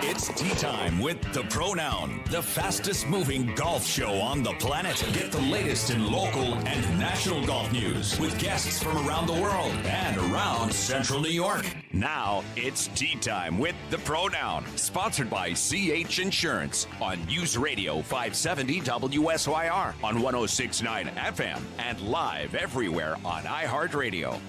It's tea time with the Pronoun, the fastest moving golf show on the planet. Get the latest in local and national golf news with guests from around the world and around Central New York. Now it's tea time with the Pronoun, sponsored by CH Insurance on News Radio 570 WSYR on 106.9 FM and live everywhere on iHeartRadio.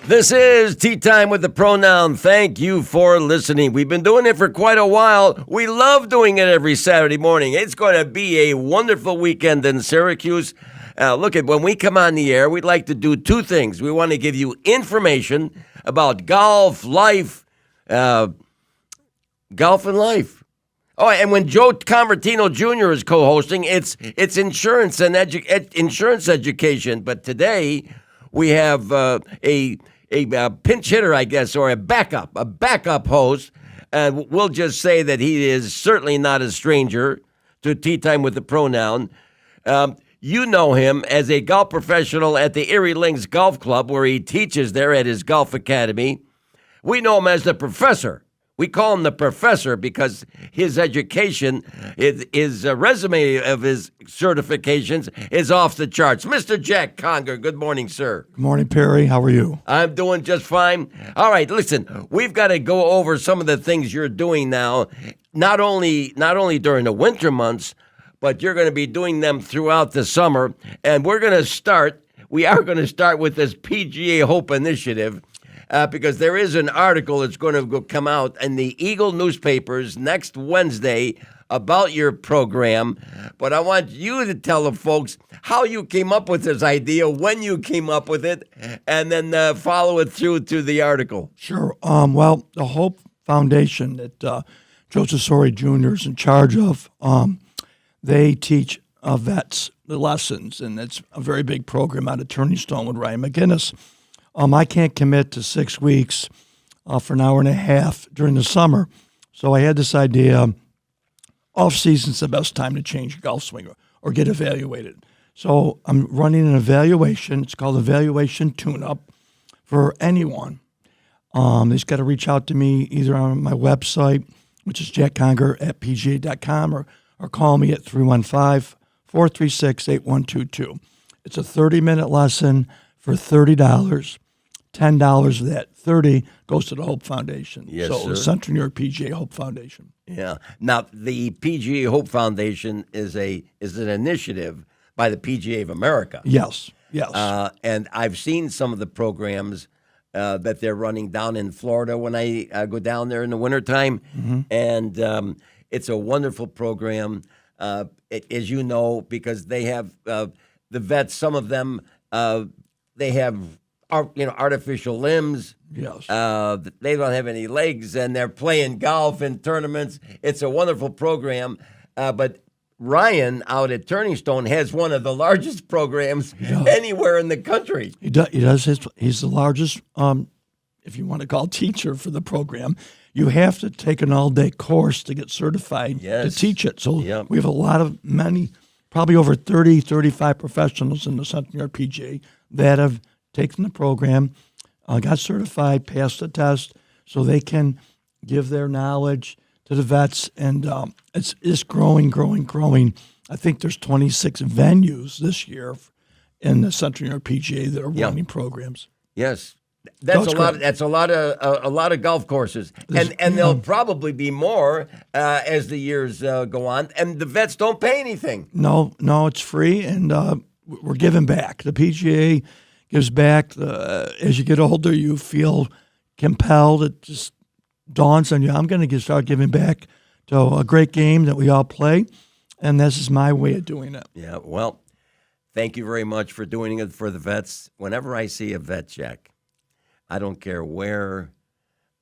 This is Tea Time with the Pronoun. Thank you for listening. We've been doing it for quite a while. We love doing it every Saturday morning. It's going to be a wonderful weekend in Syracuse. Look, when we come on the air, we'd like to do two things. We want to give you information about golf, life, golf and life. Oh, and when Joe Convertino Jr. is co-hosting, it's insurance and insurance education. But today we have a pinch hitter, I guess, or a backup host. And we'll just say that he is certainly not a stranger to Tea Time with the Pronoun. You know him as a golf professional at the Erie Links Golf Club, where he teaches there at his golf academy. We know him as the professor. We call him the professor because his education, his resume of his certifications is off the charts. Mr. Jack Conger, good morning, sir. Good morning, Perry. How are you? I'm doing just fine. All right, listen, we've got to go over some of the things you're doing now, not only during the winter months, but you're going to be doing them throughout the summer. And we are going to start with this PGA Hope initiative. Because there is an article that's going to come out in the Eagle newspapers next Wednesday about your program. But I want you to tell the folks how you came up with this idea, when you came up with it, and then follow it through to the article. Sure. Well, the Hope Foundation that Joseph Sori Jr. is in charge of, they teach vets the lessons, and it's a very big program out of Turning Stone with Ryan McGinnis. I can't commit to 6 weeks for an hour and a half during the summer. So I had this idea, off-season's the best time to change your golf swing or get evaluated. So I'm running an evaluation. It's called Evaluation Tune-Up for anyone. They just got to reach out to me either on my website, which is jackconger@pga.com, or call me at 315-436-8122. It's a 30-minute lesson for $30. $10 of that 30 goes to the Hope Foundation. Yes, so sir. The Central New York PGA Hope Foundation. Yeah. Now, the PGA Hope Foundation is an initiative by the PGA of America. Yes. And I've seen some of the programs that they're running down in Florida when I go down there in the wintertime. Mm-hmm. And it's a wonderful program, as you know, because they have the vets, some of them, they have artificial limbs. Yes. They don't have any legs, and they're playing golf in tournaments. It's a wonderful program. But Ryan out at Turning Stone has one of the largest programs anywhere in the country. He does. He's the largest, if you want to call teacher for the program. You have to take an all-day course to get certified to teach it. So we have probably over 30, 35 professionals in the Central New York PGA that have taken the program, got certified, passed the test, so they can give their knowledge to the vets. And it's growing. I think there's 26 venues this year in the Central New York PGA that are running programs. Yes. That's a lot. That's a lot of golf courses, and there'll probably be more as the years go on. And the vets don't pay anything. No, it's free, and we're giving back. The PGA gives back. As you get older, you feel compelled. It just dawns on you. I'm going to start giving back to a great game that we all play, and this is my way of doing it. Yeah. Well, thank you very much for doing it for the vets. Whenever I see a vet, Jack, I don't care where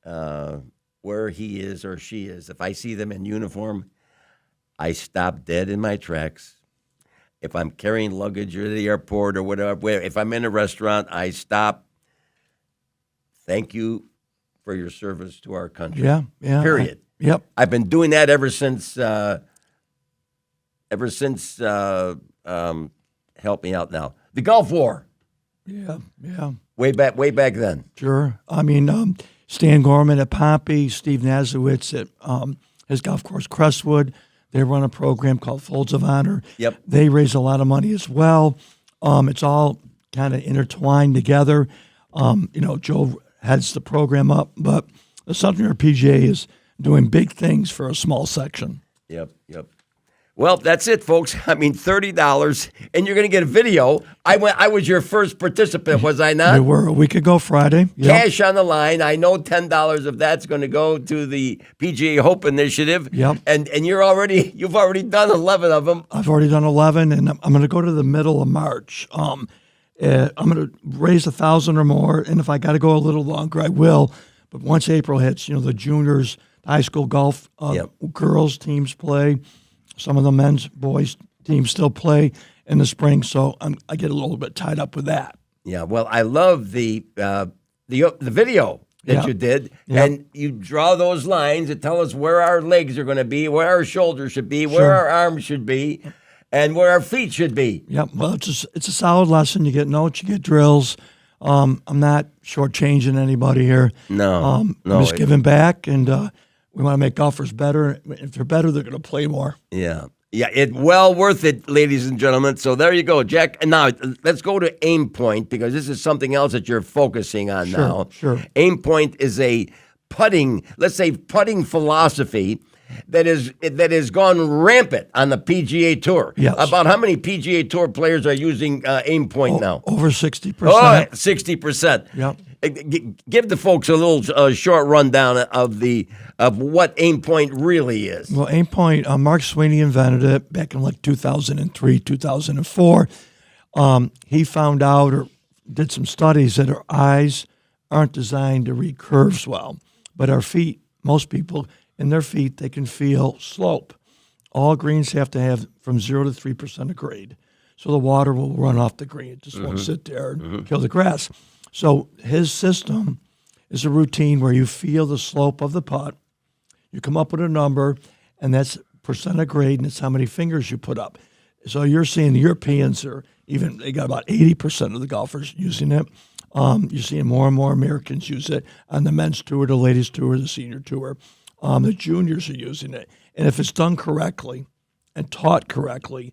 he is or she is. If I see them in uniform, I stop dead in my tracks. If I'm carrying luggage or the airport or whatever, if I'm in a restaurant, I stop. Thank you for your service to our country. Yeah. Period. Yep. I've been doing that ever since. Help me out now. The Gulf War. Yeah. Way back then. Sure. I mean, Stan Gorman at Pompey, Steve Nazowitz at his golf course Crestwood. They run a program called Folds of Honor. Yep. They raise a lot of money as well. It's all kind of intertwined together. Joe heads the program up, but the Central New York PGA is doing big things for a small section. Yep. Well, that's it, folks. I mean, $30, and you're going to get a video. I was your first participant, was I not? We were a week ago Friday. Yep. Cash on the line. I know $10 of that's going to go to the PGA Hope Initiative. Yep. And you've already done 11 of them. I've already done 11, and I'm going to go to the middle of March. I'm going to raise 1,000 or more, and if I got to go a little longer, I will. But once April hits, the juniors, high school golf girls teams play. Some of the men's, boys teams still play in the spring, so I get a little bit tied up with that. Yeah, well, I love the video that you did, and you draw those lines that tell us where our legs are going to be, where our shoulders should be, where our arms should be, and where our feet should be. Yep. Well, it's a solid lesson. You get notes, you get drills. I'm not shortchanging anybody here. No, I'm just giving back, and we want to make golfers better. If they're better, they're going to play more. Yeah. Yeah, it's well worth it, ladies and gentlemen. So there you go, Jack. And now let's go to Aim Point, because this is something else that you're focusing on now. Sure. Aim Point is a putting philosophy that has gone rampant on the PGA Tour. Yes. About how many PGA Tour players are using Aim Point now? Over 60%. Oh, 60%. Yep. Give the folks a little short rundown of what Aim Point really is. Well, Aim Point, Mark Sweeney invented it back in like 2003, 2004. He found out or did some studies that our eyes aren't designed to read curves well, but our feet, most people, in their feet, they can feel slope. All greens have to have from 0 to 3% of grade. So the water will run off the green. It just won't sit there and kill the grass. So his system is a routine where you feel the slope of the putt. You come up with a number, and that's percent of grade, and it's how many fingers you put up. So you're seeing the Europeans they got about 80% of the golfers using it. You're seeing more and more Americans use it on the men's tour, the ladies tour, the senior tour. The juniors are using it. And if it's done correctly and taught correctly,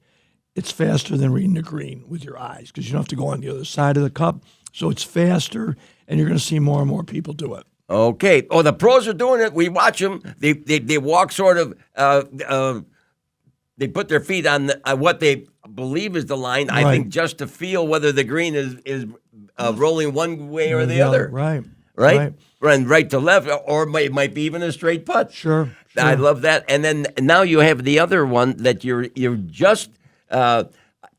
it's faster than reading the green with your eyes, because you don't have to go on the other side of the cup. So it's faster, and you're going to see more and more people do it. Okay. Oh, the pros are doing it. We watch them. They walk sort of. They put their feet on what they believe is the line. Right. I think just to feel whether the green is rolling one way or the other. Right. Run right to left, or it might be even a straight putt. Sure. I love that. And then now you have the other one that you're just.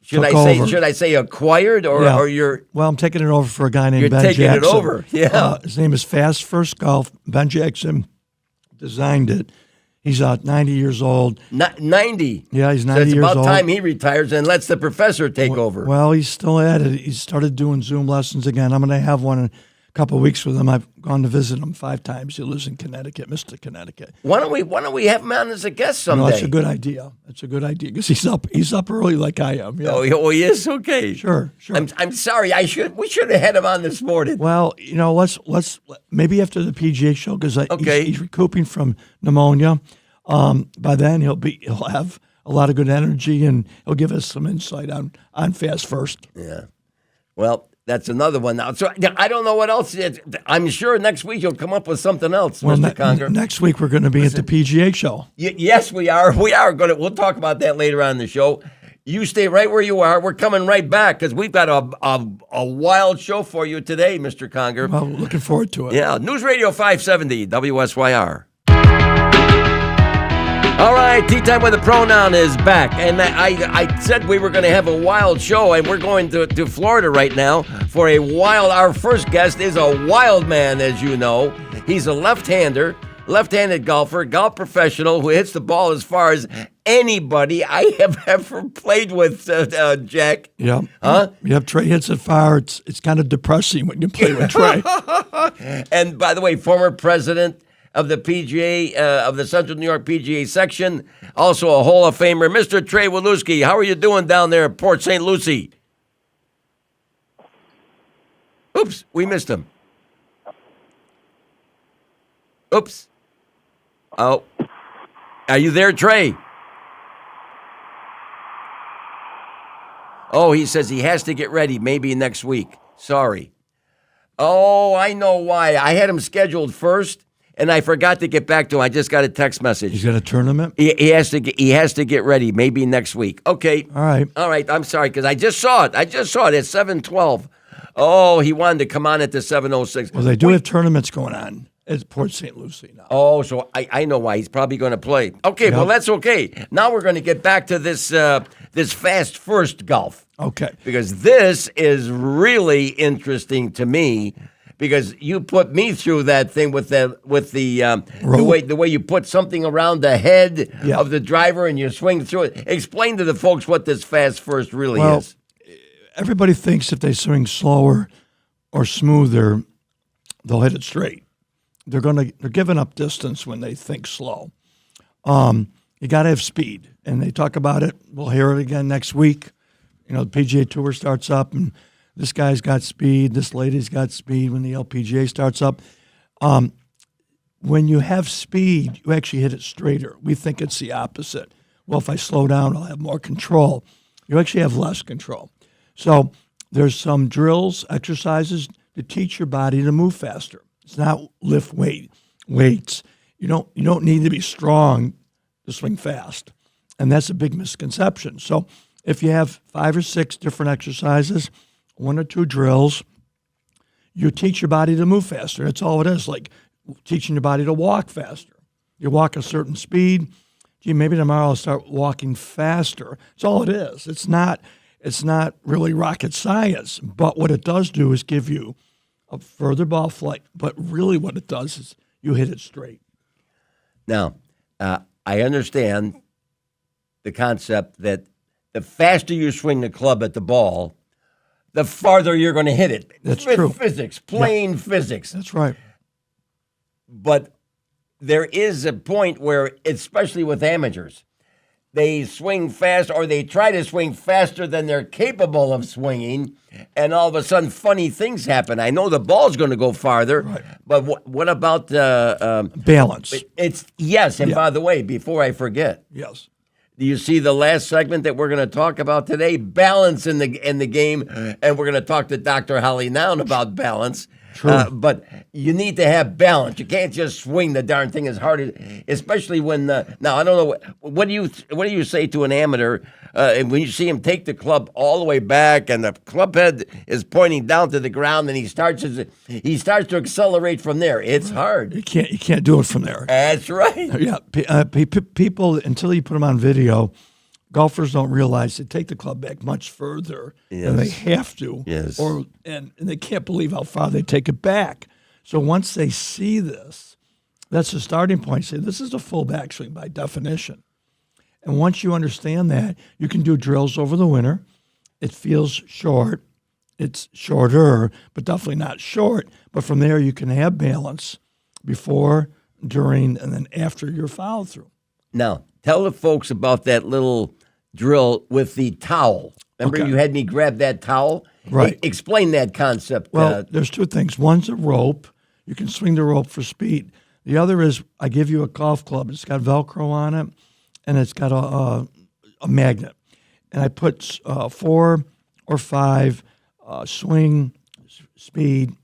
Should I say acquired or you're? Well, I'm taking it over for a guy named Ben Jackson. You're taking it over, yeah. His name is Fast First Golf. Ben Jackson designed it. He's 90 years old. 90? Yeah, he's 90 years old. So it's about time he retires and lets the professor take over. Well, he's still at it. He started doing Zoom lessons again. I'm going to have one in a couple of weeks with him. I've gone to visit him 5 times. He lives in Connecticut, Mystic, Connecticut. Why don't we have him on as a guest someday? No, that's a good idea. That's a good idea, because he's up early like I am. Yeah. Oh, he is? Okay. Sure. I'm sorry. We should have had him on this morning. Well, let's maybe after the PGA show, because he's recouping from pneumonia. By then he'll have a lot of good energy, and he'll give us some insight on Fast First. Yeah. Well, that's another one now. So I don't know what else. I'm sure next week you'll come up with something else, Mr. Conger. Next week we're going to be at the PGA show. Yes, we are. We are going to. We'll talk about that later on in the show. You stay right where you are. We're coming right back, because we've got a wild show for you today, Mr. Conger. Well, looking forward to it. Yeah, News Radio 570 WSYR. All right, Tea Time with the Pronoun is back. And I said we were going to have a wild show, and we're going to Florida right now for our first guest is a wild man, as you know. He's a left-handed golfer, golf professional who hits the ball as far as anybody I have ever played with, Jack. Yeah. Huh? Yep, Trey hits it far. It's kind of depressing when you play with Trey. And by the way, former president of the PGA, of the Central New York PGA section, also a Hall of Famer, Mr. Trey Walewski. How are you doing down there at Port St. Lucie? Oops, we missed him. Oops. Oh. Are you there, Trey? Oh, he says he has to get ready maybe next week. Sorry. Oh, I know why. I had him scheduled first, and I forgot to get back to him. I just got a text message. He's got a tournament? He has to get ready maybe next week. Okay. All right. I'm sorry, because I just saw it. At 7:12. Oh, he wanted to come on at the 7:06. Well, they do have tournaments going on at Port St. Lucie now. Oh, so I know why. He's probably going to play. Okay, Yep. well, that's okay. Now we're going to get back to this fast first golf. Okay. Because this is really interesting to me, because you put me through that thing with the way you put something around the head Yeah. of the driver and you swing through it. Explain to the folks what this fast first really is. Everybody thinks if they swing slower or smoother, they'll hit it straight. They're giving up distance when they think slow. You got to have speed, and they talk about it. We'll hear it again next week. You know, the PGA Tour starts up, and this guy's got speed. This lady's got speed when the LPGA starts up. When you have speed, you actually hit it straighter. We think it's the opposite. Well, if I slow down, I'll have more control. You actually have less control. So there's some drills, exercises to teach your body to move faster. It's not lift weights. You don't need to be strong to swing fast, and that's a big misconception. So if you have 5 or 6 different exercises, 1 or 2 drills, you teach your body to move faster. That's all it is, like teaching your body to walk faster. You walk a certain speed. Gee, maybe tomorrow I'll start walking faster. That's all it is. It's not really rocket science, but what it does do is give you a further ball flight. But really what it does is you hit it straight. Now, I understand the concept that the faster you swing the club at the ball, the farther you're going to hit it. That's true. Physics, plain physics. That's right. But there is a point where, especially with amateurs, they swing fast, or they try to swing faster than they're capable of swinging, and all of a sudden funny things happen. I know the ball's going to go farther, right, but what about balance? Yes, and Yeah. by the way, before I forget, Yes. do you see the last segment that we're going to talk about today? Balance in the game, and we're going to talk to Dr. Holly Noun about balance. True. But you need to have balance. You can't just swing the darn thing as hard as, especially when. Now I don't know what do you say to an amateur when you see him take the club all the way back and the club head is pointing down to the ground and he starts to accelerate from there. It's hard. You can't do it from there. That's right. Yeah. People, until you put them on video, golfers don't realize they take the club back much further than they have to. Yes. And they can't believe how far they take it back. So once they see this, that's the starting point. Say, this is a full backswing by definition. And once you understand that, you can do drills over the winter. It feels short. It's shorter, but definitely not short. But from there, you can have balance before, during, and then after your follow through. Now, tell the folks about that little drill with the towel. Remember, Okay. you had me grab that towel? Right. Explain that concept. Well, there's 2 things. One's a rope. You can swing the rope for speed. The other is I give you a golf club. It's got Velcro on it, and it's got a magnet. And I put 4 or 5 swing speed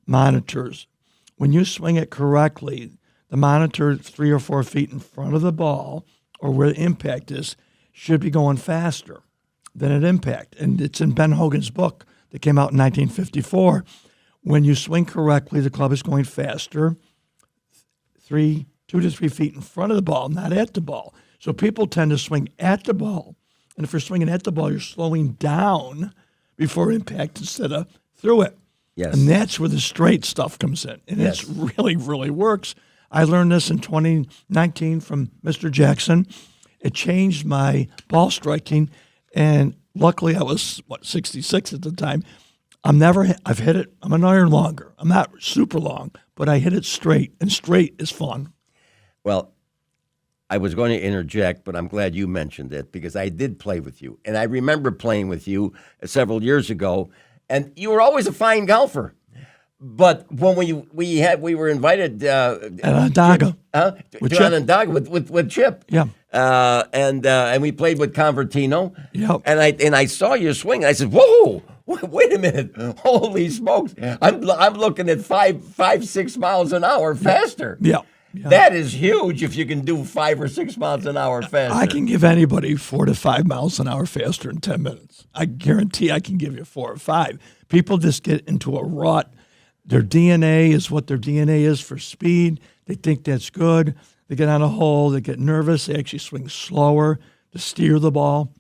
monitors. When you swing it correctly, the monitor 3 or 4 feet in front of the ball, or where the impact is, should be going faster than at impact. And it's in Ben Hogan's book that came out in 1954. When you swing correctly, the club is going faster, 2 to 3 feet in front of the ball, not at the ball. So people tend to swing at the ball. And if you're swinging at the ball, you're slowing down before impact instead of through it. Yes. And that's where the straight stuff comes in. And Yes. it really, really works. I learned this in 2019 from Mr. Jackson. It changed my ball striking, and luckily I was 66 at the time. I've hit it. I'm an iron longer. I'm not super long, but I hit it straight, and straight is fun. Well, I was going to interject, but I'm glad you mentioned it because I did play with you, and I remember playing with you several years ago, and you were always a fine golfer. But when we were invited At Onondaga. with Chip. Onondaga with Chip. Yeah. And we played with Convertino. Yep. And I saw your swing. And I said, "Whoa, wait a minute! Holy smokes! I'm looking at 6 miles an hour faster." Yeah. Yeah. That is huge if you can do 5 or 6 miles an hour faster. I can give anybody 4 to 5 miles an hour faster in 10 minutes. I guarantee I can give you 4 or 5. People just get into a rut. Their DNA is what their DNA is for speed. They think that's good. They get on a hole. They get nervous. They actually swing slower to steer the ball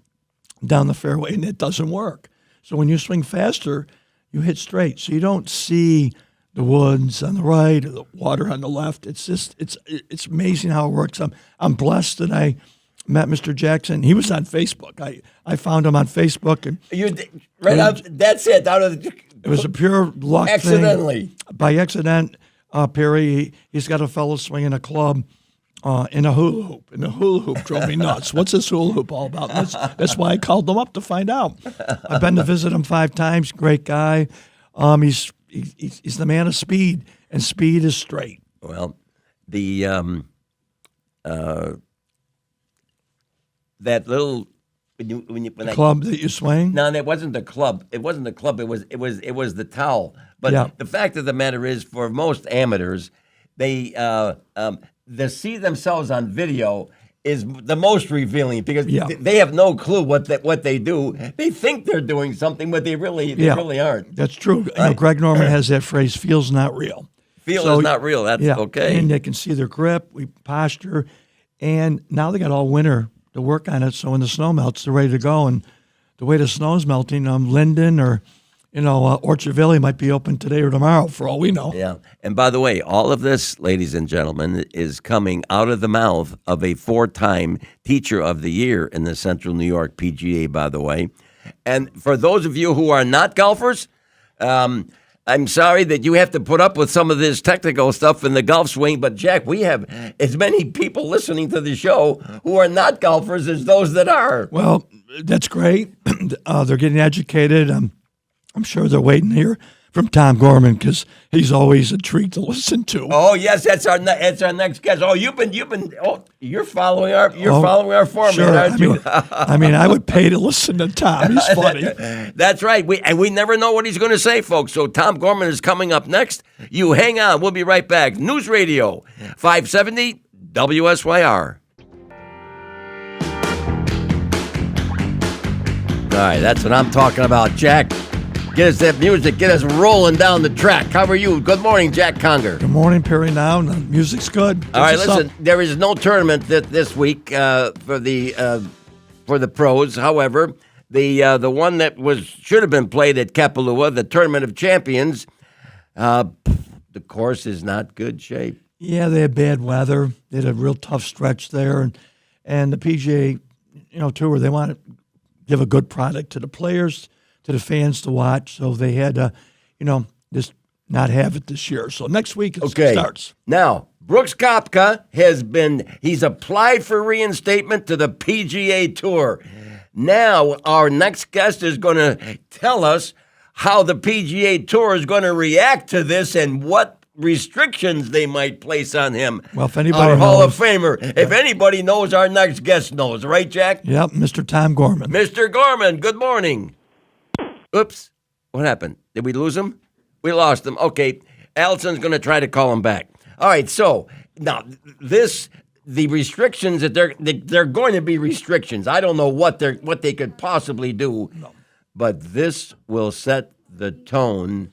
down the fairway, and it doesn't work. So when you swing faster, you hit straight. So you don't see the woods on the right or the water on the left. It's just it's amazing how it works. I'm blessed that I met Mr. Jackson. He was on Facebook. I found him on Facebook, and That's it. it was a pure luck accidentally. thing. By accident, Perry, he's got a fellow swinging a club in a hula hoop. And the hula hoop drove me nuts. What's this hula hoop all about? That's why I called him up to find out. I've been to visit him 5 times. Great guy. He's the man of speed, and speed is straight. Well, the that little when Club that you swing? No, that wasn't the club. It wasn't the club. It was the towel. But Yeah. the fact of the matter is, for most amateurs, they see themselves on video is the most revealing because Yeah. they have no clue what they do. They think they're doing something, but they really aren't. That's true. You know, Greg Norman has that phrase, feel's not real. Feel is not real. That's okay. And they can see their grip, posture, and now they got all winter to work on it. So when the snow melts, they're ready to go. And the way the snow's melting, Linden or Orchard Valley might be open today or tomorrow, for all we know. Yeah. And by the way, all of this, ladies and gentlemen, is coming out of the mouth of a 4-time Teacher of the Year in the Central New York PGA, by the way. And for those of you who are not golfers, I'm sorry that you have to put up with some of this technical stuff in the golf swing, but Jack, we have as many people listening to the show who are not golfers as those that are. Well, that's great. They're getting educated. I'm sure they're waiting here from Tom Gorman because he's always a treat to listen to. Oh yes, that's our next guest. Oh, you're following our format, sure. aren't you? I would pay to listen to Tom. He's funny. That's right. We never know what he's going to say, folks. So Tom Gorman is coming up next. You hang on. We'll be right back. News Radio 570 WSYR. All right, that's what I'm talking about, Jack. Get us that music. Get us rolling down the track. How are you? Good morning, Jack Conger. Good morning, Perry. Now the music's good. All right, listen. There is no tournament this week for the pros. However, the one that should have been played at Kapalua, the Tournament of Champions, the course is not good shape. Yeah, they had bad weather. They had a real tough stretch there, and the PGA, Tour, they want to give a good product to the players, to the fans to watch. So they had to, just not have it this year. So next week it starts. Now, Brooks Koepka he's applied for reinstatement to the PGA Tour. Now, our next guest is going to tell us how the PGA Tour is going to react to this and what restrictions they might place on him. Well, if anybody our knows, Hall of Famer. Yeah. If anybody knows, our next guest knows. Right, Jack? Yep, Mr. Tom Gorman. Mr. Gorman, good morning. Oops. What happened? Did we lose him? We lost him. Okay. Allison's going to try to call him back. All right. So now the restrictions that they're going to be restrictions. I don't know what they could possibly do, but this will set the tone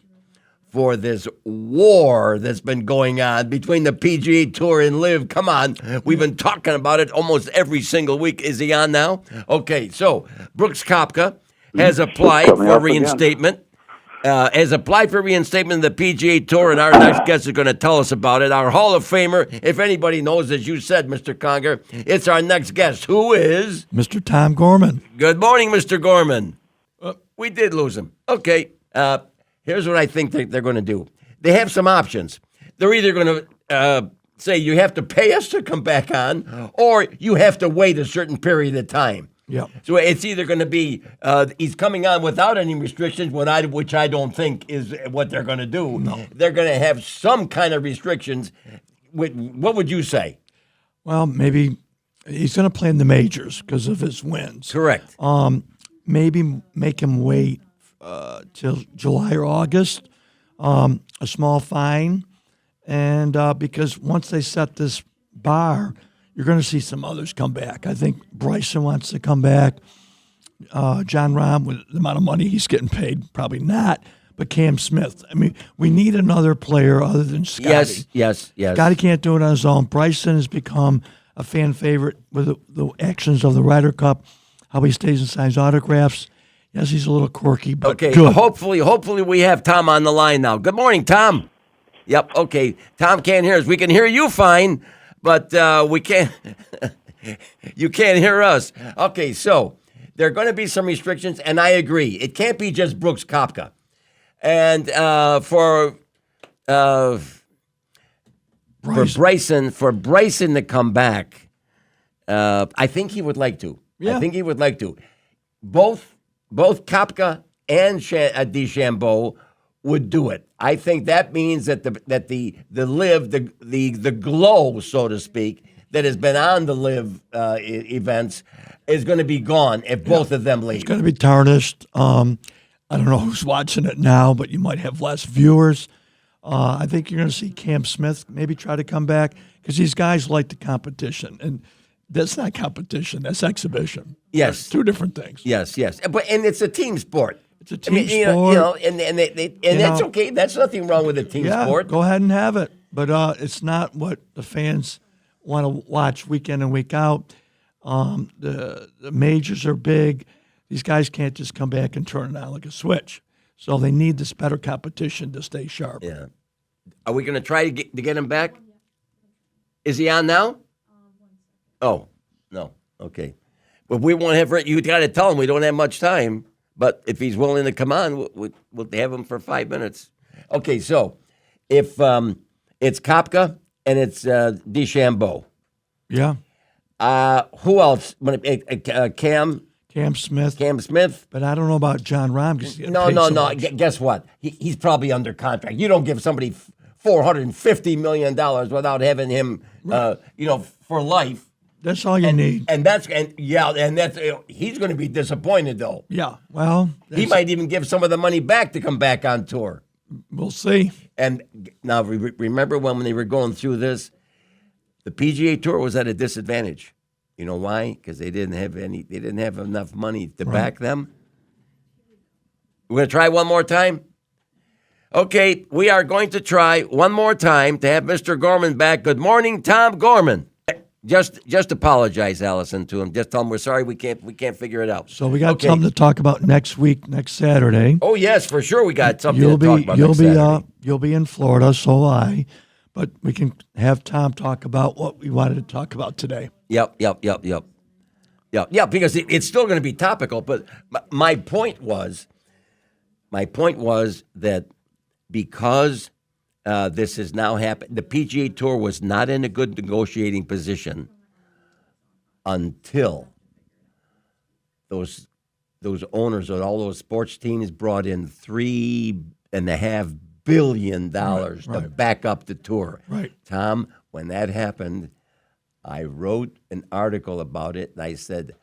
for this war that's been going on between the PGA Tour and LIV. Come on. We've been talking about it almost every single week. Is he on now? Okay. So Brooks Koepka has applied for reinstatement. Has applied for reinstatement of the PGA Tour, and our next guest is going to tell us about it. Our Hall of Famer, if anybody knows, as you said, Mr. Conger, it's our next guest, who is? Mr. Tom Gorman. Good morning, Mr. Gorman. We did lose him. Okay, here's what I think they're going to do. They have some options. They're either going to say you have to pay us to come back on, or you have to wait a certain period of time. Yeah. So it's either going to be he's coming on without any restrictions, which I don't think is what they're going to do. No. They're going to have some kind of restrictions. What would you say? Well, maybe he's going to play in the majors because of his wins. Correct. Maybe make him wait till July or August, a small fine, and because once they set this bar, you're going to see some others come back. I think Bryson wants to come back. John Rahm, with the amount of money he's getting paid, probably not. But Cam Smith. I mean, we need another player other than Scotty. Yes. Scotty can't do it on his own. Bryson has become a fan favorite with the actions of the Ryder Cup, how he stays and signs autographs. Yes, he's a little quirky, but okay. good. Hopefully we have Tom on the line now. Good morning, Tom. Yep. Okay. Tom can't hear us. We can hear you fine, but we can't. You can't hear us. Okay. So there are going to be some restrictions, and I agree. It can't be just Brooks Koepka. And for Bryson to come back, I think he would like to. Yeah. I think he would like to. Both Koepka and DeChambeau would do it. I think that means that the glow, so to speak, that has been on the live events is going to be gone if both of them leave. It's going to be tarnished. I don't know who's watching it now, but you might have less viewers. I think you're going to see Cam Smith maybe try to come back because these guys like the competition, and that's not competition; that's exhibition. Yes, two different things. Yes, but it's a team sport. It's a team sport. And that's okay. That's nothing wrong with a team sport. Go ahead and have it, but it's not what the fans want to watch week in and week out. The majors are big. These guys can't just come back and turn it on like a switch. So they need this better competition to stay sharp. Yeah. Are we going to try to get him back? Is he on now? Oh, no. Okay. Well, we won't have – you got to tell him we don't have much time. But if he's willing to come on, we'll have him for 5 minutes. Okay, so if it's Koepka and it's DeChambeau. Yeah. Who else? Cam Smith. But I don't know about John Rahm. No. Guess what? He's probably under contract. You don't give somebody $450 million without having him, for life. That's all you need. And he's going to be disappointed though. Yeah. Well, he might even give some of the money back to come back on tour. We'll see. And now remember when they were going through this, the PGA Tour was at a disadvantage. You know why? Because they didn't have enough money to back them. We're going to try one more time? Okay, we are going to try one more time to have Mr. Gorman back. Good morning, Tom Gorman. Just apologize, Allison, to him. Just tell him we're sorry we can't figure it out. So we got something to talk about next week, next Saturday. Oh yes, for sure we got something to talk about next Saturday. You'll be in Florida, so will I. But we can have Tom talk about what we wanted to talk about today. Yep. Because it's still going to be topical. But my point was that because this has now happened, the PGA Tour was not in a good negotiating position until those owners of all those sports teams brought in $3.5 billion to back up the tour. Right. Tom, when that happened, I wrote an article about it, and I said,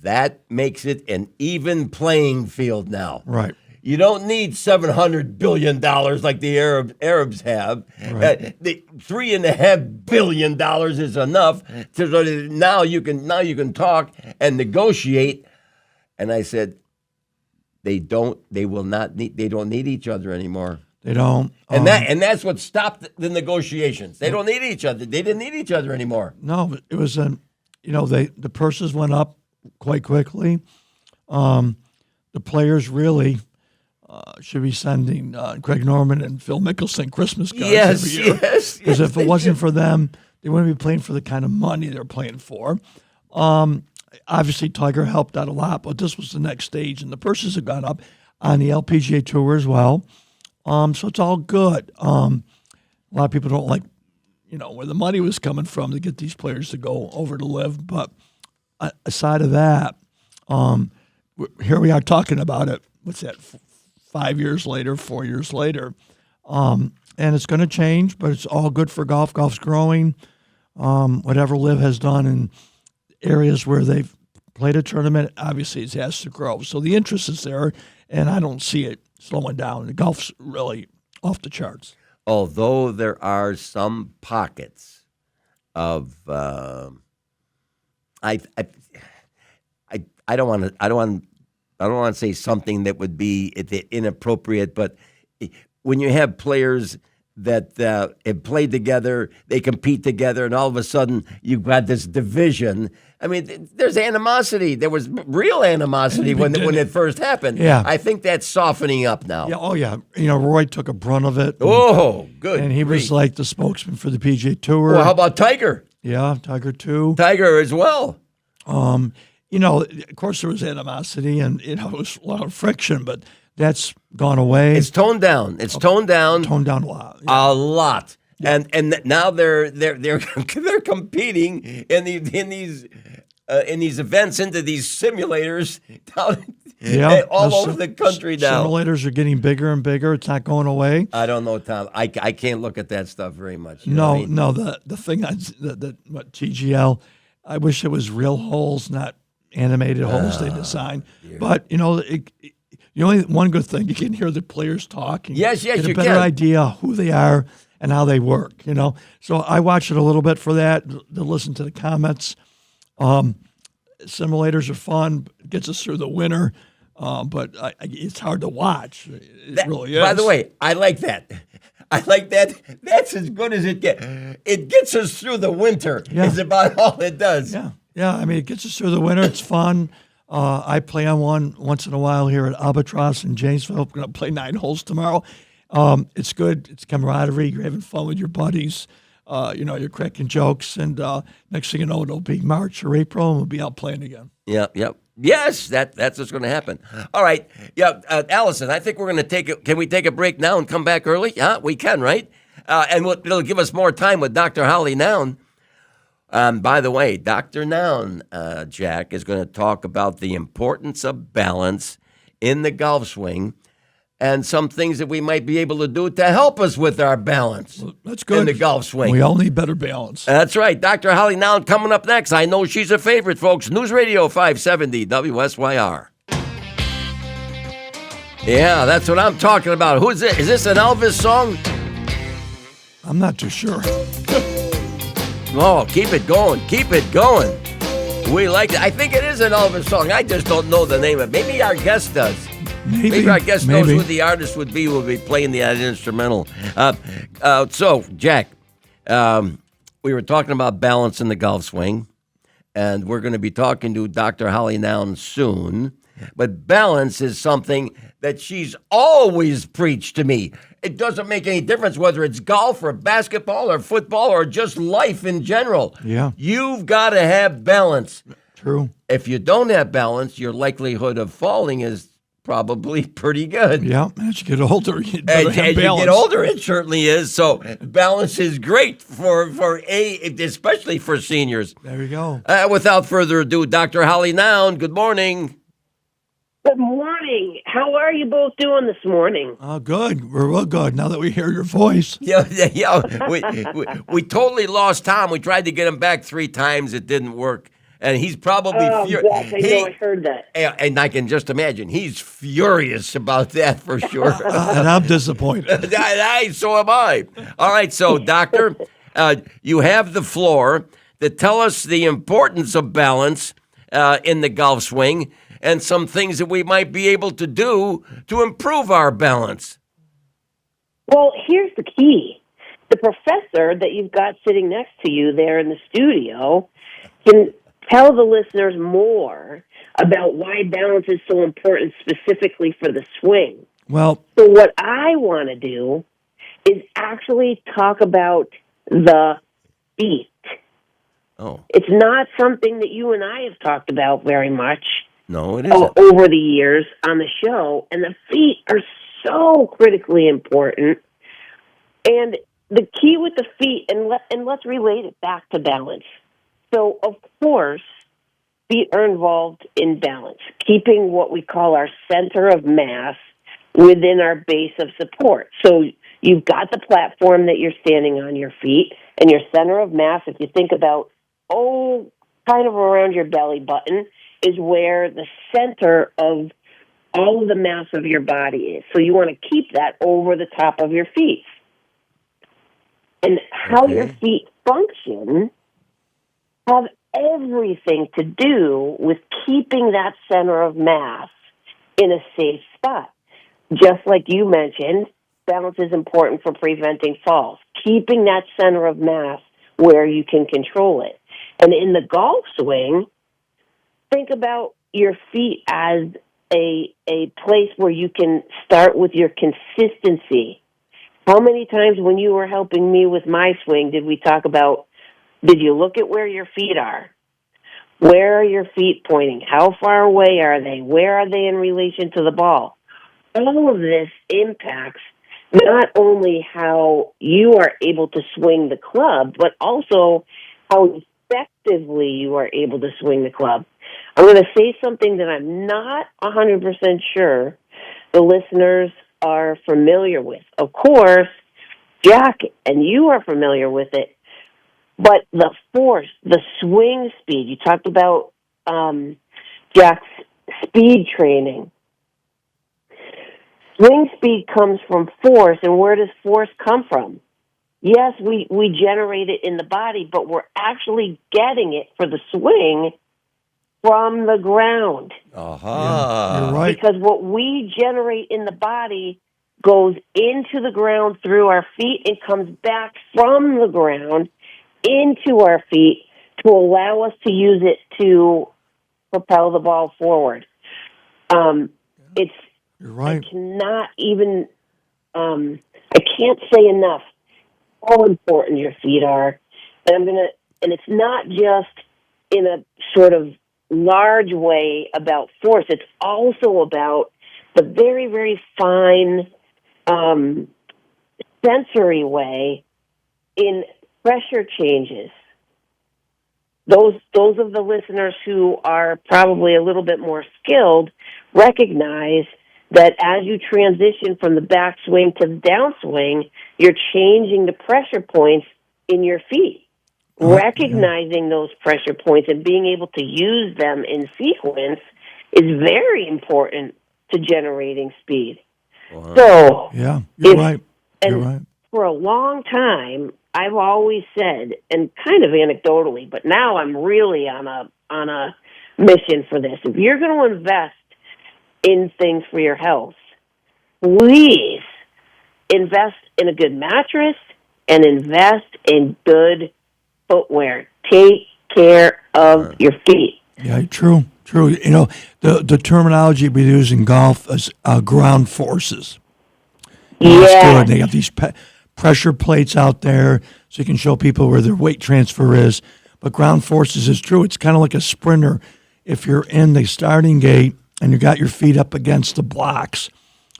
that makes it an even playing field now. Right. You don't need $700 billion like the Arabs have. Right. The $3.5 billion is enough. Now you can talk and negotiate. And I said, they don't need each other anymore. They don't. And that's what stopped the negotiations. They don't need each other. They didn't need each other anymore. No, it was the purses went up quite quickly. The players really should be sending Craig Norman and Phil Mickelson Christmas cards every year. Yes. Because if it wasn't for them, they wouldn't be playing for the kind of money they're playing for. Obviously, Tiger helped out a lot, but this was the next stage, and the purses have gone up on the LPGA Tour as well. So it's all good. A lot of people don't like, where the money was coming from to get these players to go over to live. But aside of that, Here we are talking about it. What's that? 5 years later, 4 years later, and it's going to change, but it's all good for golf. Golf's growing. Whatever Liv has done in areas where they've played a tournament, obviously it has to grow. So the interest is there, and I don't see it slowing down. The golf's really off the charts. Although there are some pockets of, I don't want to say something that would be inappropriate, but when you have players that have played together, they compete together, and all of a sudden you've got this division. I mean, there's animosity. There was real animosity when it first happened. Yeah. I think that's softening up now. Yeah. Oh, yeah. Roy took a brunt of it. Oh, good. And he was like the spokesman for the PGA Tour. Well, how about Tiger? Yeah, Tiger too. Tiger as well. Of course there was animosity and it was a lot of friction, but that's gone away. It's toned down. Toned down a lot. Yeah. A lot. Yeah. And now they're competing in these events, into these simulators down all over the country now. Simulators are getting bigger and bigger. It's not going away. I don't know, Tom. I can't look at that stuff very much. No. The thing what TGL, I wish it was real holes, not animated holes they design. But the only one good thing, you can hear the players talk. And yes, get a you better can. idea who they are and how they work. So I watch it a little bit for that. To listen to the comments. Simulators are fun. It gets us through the winter. But it's hard to watch. It really is. By the way, I like that. That's as good as it gets. It gets us through the winter. Yeah. Is about all it does. Yeah. Yeah. I mean, it gets us through the winter. It's fun. I play on one once in a while here at Albatross in Janesville. I'm going to play 9 holes tomorrow. It's good. It's camaraderie. You're having fun with your buddies. You're cracking jokes. And next thing you know, it'll be March or April, and we'll be out playing again. Yep. Yes, that's what's going to happen. All right. Yeah, Allison, I think we're going to take it. Can we take a break now and come back early? Yeah, we can, right? And it'll give us more time with Dr. Holly Noun. By the way, Dr. Noun, Jack, is going to talk about the importance of balance in the golf swing and some things that we might be able to do to help us with our balance. Well, that's good. In the golf swing. We all need better balance. That's right. Dr. Holly Noun coming up next. I know she's a favorite, folks. News Radio 570 WSYR. Yeah, that's what I'm talking about. Who's it? Is this an Elvis song? I'm not too sure. Oh, keep it going. Keep it going. We like it. I think it is an Elvis song. I just don't know the name of it. Maybe our guest does. Maybe our guest knows who the artist would be. We'll be playing the instrumental. So, Jack, we were talking about balance in the golf swing, and we're going to be talking to Dr. Holly Noun soon. But balance is something that she's always preached to me. It doesn't make any difference whether it's golf or basketball or football or just life in general. Yeah. You've got to have balance. True. If you don't have balance, your likelihood of falling is probably pretty good. Yeah, as you get older, you better have as balance. You get older, it certainly is. So balance is great especially for seniors. There you go. Without further ado, Dr. Holly Noun, good morning. Good morning. How are you both doing this morning? Good. We're real good now that we hear your voice. Yeah. We totally lost Tom. We tried to get him back 3 times. It didn't work. And he's probably furious. Yes, I heard that. And I can just imagine he's furious about that for sure. And I'm disappointed. So am I. All right, so Doctor, you have the floor to tell us the importance of balance in the golf swing and some things that we might be able to do to improve our balance. Well, here's the key. The professor that you've got sitting next to you there in the studio can tell the listeners more about why balance is so important specifically for the swing. Well, so what I want to do is actually talk about the feet. Oh. It's not something that you and I have talked about very much. No, it isn't. Over the years on the show, and the feet are so critically important. And the key with the feet, and let's relate it back to balance. So, of course, feet are involved in balance, keeping what we call our center of mass within our base of support. So you've got the platform that you're standing on, your feet, and your center of mass, if you think about, kind of around your belly button, is where the center of all of the mass of your body is. So you want to keep that over the top of your feet. And how your feet function have everything to do with keeping that center of mass in a safe spot. Just like you mentioned, balance is important for preventing falls. Keeping that center of mass where you can control it. And in the golf swing, think about your feet as a place where you can start with your consistency. How many times when you were helping me with my swing did we talk about, did you look at where your feet are? Where are your feet pointing? How far away are they? Where are they in relation to the ball? All of this impacts not only how you are able to swing the club, but also how effectively you are able to swing the club. I'm going to say something that I'm not 100% sure the listeners are familiar with. Of course, Jack, and you are familiar with it, but the force, the swing speed, you talked about Jack's speed training. Swing speed comes from force, and where does force come from? Yes, we generate it in the body, but we're actually getting it for the swing from the ground. Yeah, you're right. Because what we generate in the body goes into the ground through our feet and comes back from the ground into our feet to allow us to use it to propel the ball forward. You're right. I cannot even, I can't say enough how important your feet are. And and it's not just in a sort of large way about force. It's also about the very, very fine, sensory way in pressure changes. Those of the listeners who are probably a little bit more skilled recognize that as you transition from the backswing to the downswing, you're changing the pressure points in your feet. Recognizing those pressure points and being able to use them in sequence is very important to generating speed. Wow. So, Yeah, you're right. You're right. For a long time, I've always said, and kind of anecdotally, but now I'm really on a mission for this. If you're going to invest in things for your health, please invest in a good mattress and invest in good footwear. Take care of your feet. Yeah, true. You know, the terminology we use in golf is ground forces. That's good. They got these pressure plates out there so you can show people where their weight transfer is. But ground forces is true. It's kind of like a sprinter. If you're in the starting gate and you got your feet up against the blocks,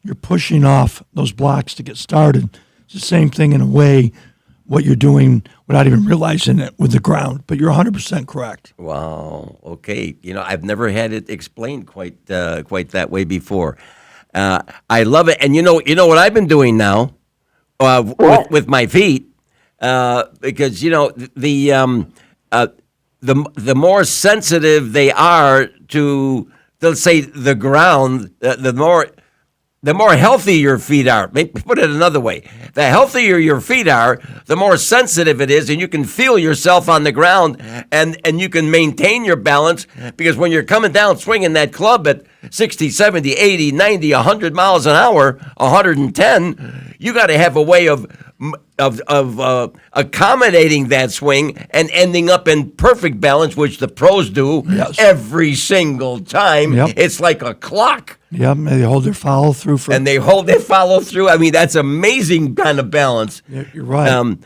you're pushing off those blocks to get started. It's the same thing in a way, what you're doing without even realizing it with the ground. But you're 100% correct. Wow. Okay. You know, I've never had it explained quite that way before. I love it. And you know what I've been doing now with my feet, because you know the more sensitive they are to, let's say, the ground, the more healthy your feet are. Maybe put it another way. The healthier your feet are, the more sensitive it is, and you can feel yourself on the ground, and you can maintain your balance, because when you're coming down swinging that club at 60, 70, 80, 90, 100 miles an hour, 110, you got to have a way of accommodating that swing and ending up in perfect balance, which the pros do every single time. Yep. It's like a clock. Yep, they hold their follow through And they hold their follow through. I mean, that's amazing kind of balance. Yeah, you're right.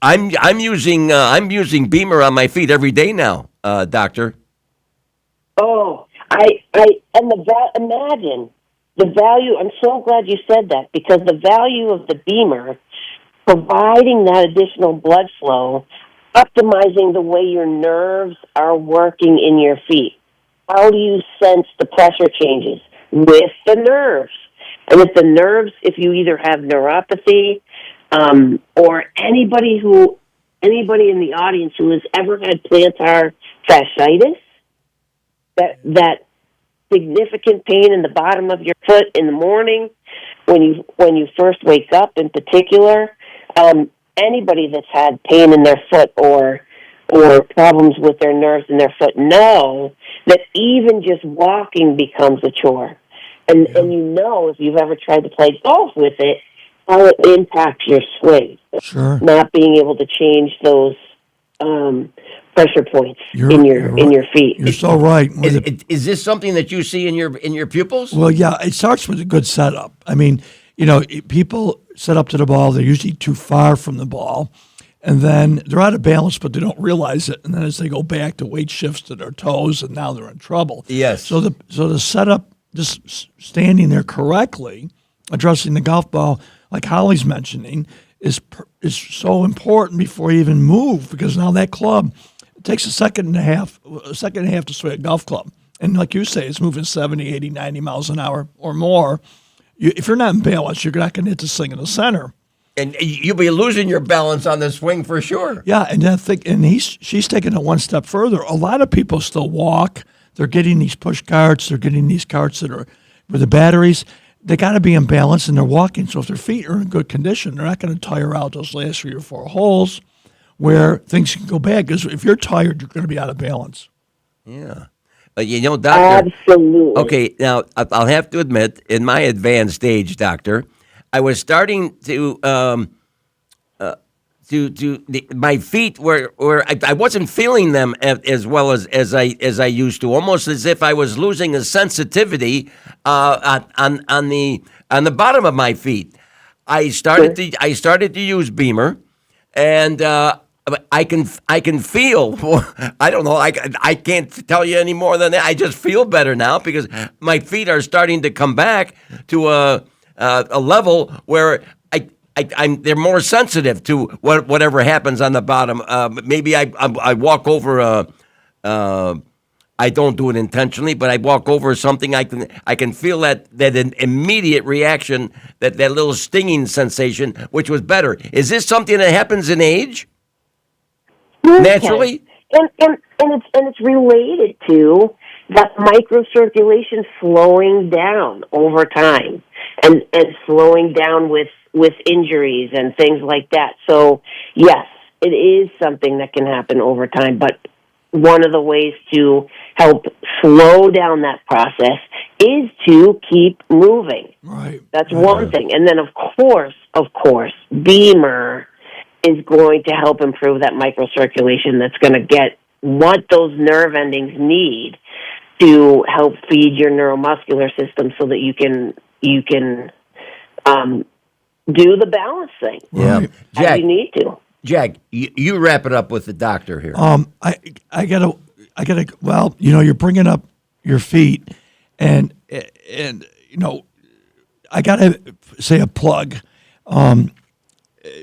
I'm using Beamer on my feet every day now, Doctor. Oh, imagine the value. I'm so glad you said that, because the value of the Beamer providing that additional blood flow optimizing the way your nerves are working in your feet. How do you sense the pressure changes with the nerves? And if the nerves, if you either have neuropathy, or anybody in the audience who has ever had plantar fasciitis, that significant pain in the bottom of your foot in the morning when you first wake up in particular, anybody that's had pain in their foot or problems with their nerves in their foot know that even just walking becomes a chore. And you know, if you've ever tried to play golf with it, how it impacts your swing. Sure. Not being able to change those pressure points in your feet. You're so right. Is this something that you see in your pupils? Well, yeah, it starts with a good setup. I mean, people set up to the ball, they're usually too far from the ball, and then they're out of balance, but they don't realize it. And then as they go back, the weight shifts to their toes, and now they're in trouble. Yes. So the setup, just standing there correctly, addressing the golf ball, like Holly's mentioning, is so important before you even move, because now that club, it takes a second and a half to swing a golf club. And like you say, it's moving 70, 80, 90 miles an hour or more. If you're not in balance, you're not going to hit the thing in the center. And you'll be losing your balance on the swing for sure. Yeah, and she's taking it one step further. A lot of people still walk. They're getting these push carts. They're getting these carts that are with the batteries. They got to be in balance, and they're walking. So if their feet are in good condition, they're not going to tire out those last 3 or 4 holes where things can go bad. Because if you're tired, you're going to be out of balance. Yeah. Doctor. Absolutely. Okay, now I'll have to admit, in my advanced age, Doctor, I was starting to my feet were I wasn't feeling them as well as I used to, almost as if I was losing a sensitivity on the bottom of my feet. I started to use Beamer, and I can feel. I don't know. I can't tell you any more than that. I just feel better now because my feet are starting to come back to a level where they're more sensitive to whatever happens on the bottom. Maybe I walk over I don't do it intentionally, but I walk over something. I can feel that an immediate reaction, that little stinging sensation, which was better. Is this something that happens in age? Naturally? And it's related to that microcirculation slowing down over time and slowing down with injuries and things like that. So, yes, it is something that can happen over time, but one of the ways to help slow down that process is to keep moving. Right. That's one thing. And then, of course, Beamer is going to help improve that microcirculation that's going to get what those nerve endings need to help feed your neuromuscular system so that you can do the balance thing. Yeah. Jack, as you need to. Jack, you wrap it up with the doctor here. I gotta. Well, you're bringing up your feet, and I gotta say a plug.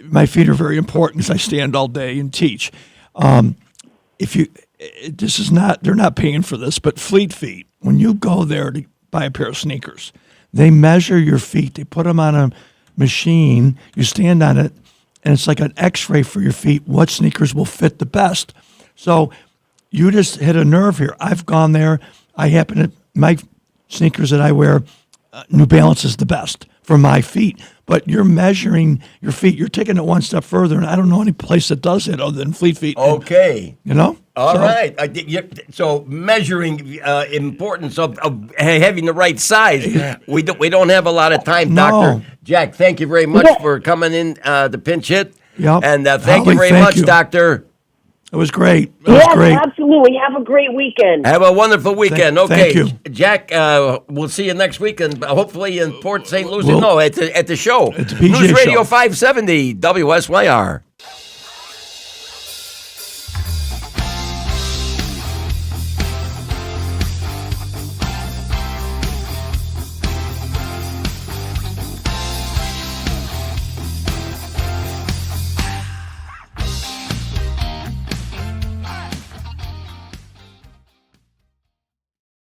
My feet are very important because I stand all day and teach. They're not paying for this, but Fleet Feet, when you go there to buy a pair of sneakers, they measure your feet. They put them on a machine. You stand on it, and it's like an X-ray for your feet. What sneakers will fit the best? So you just hit a nerve here. I've gone there. My sneakers that I wear, New Balance is the best for my feet. But you're measuring your feet. You're taking it one step further, and I don't know any place that does it other than Fleet Feet. Okay. All So, right. So measuring importance of having the right size. We don't have a lot of time, No. Doctor. Jack, thank you very much for coming in to pinch hit. Yep. And thank Holly, you very thank much, you. Doctor. It was great. Yes, absolutely. Have a great weekend. Have a wonderful weekend. Thank you. Jack, we'll see you next week, and hopefully in Port St. Lucie. Well, at the show. at the PGA News Radio show. 570 WSYR.